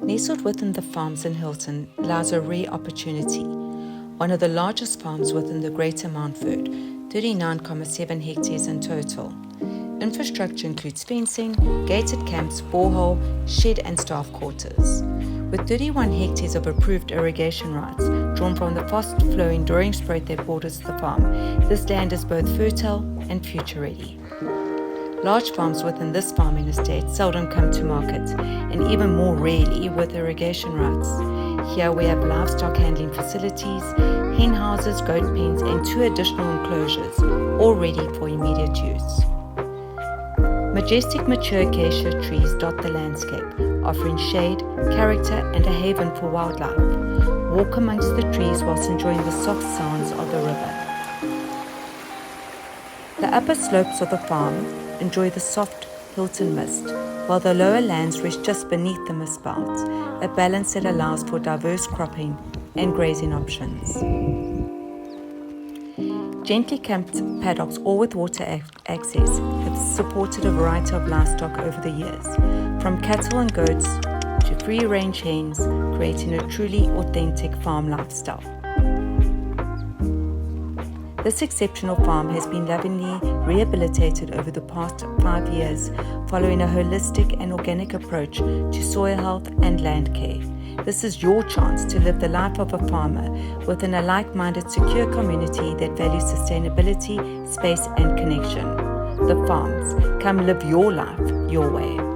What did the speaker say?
Nestled within the farms in Hilton lies a rare opportunity, one of the largest farms within the greater Mount Verde, 39.7 hectares in total. Infrastructure includes fencing, gated camps, borehole, shed and staff quarters. With 31 hectares of approved irrigation rights drawn from the fast-flowing Doringspruit that borders the farm, this land is both fertile and future-ready. Large farms within this farming estate seldom come to market, and even more rarely with irrigation rights. Here we have livestock handling facilities, hen houses, goat pens, and 2 additional enclosures, all ready for immediate use. Majestic mature acacia trees dot the landscape, offering shade, character, and a haven for wildlife. Walk amongst the trees whilst enjoying the soft sounds of the river. The upper slopes of the farm enjoy the soft Hilton mist, while the lower lands rest just beneath the mist belt, a balance that allows for diverse cropping and grazing options. Gently camped paddocks, all with water access, have supported a variety of livestock over the years, from cattle and goats to free-range hens, creating a truly authentic farm lifestyle. This exceptional farm has been lovingly rehabilitated over the past 5 years, following a holistic and organic approach to soil health and land care. This is your chance to live the life of a farmer within a like-minded, secure community that values sustainability, space and connection. The Farms. Come live your life your way.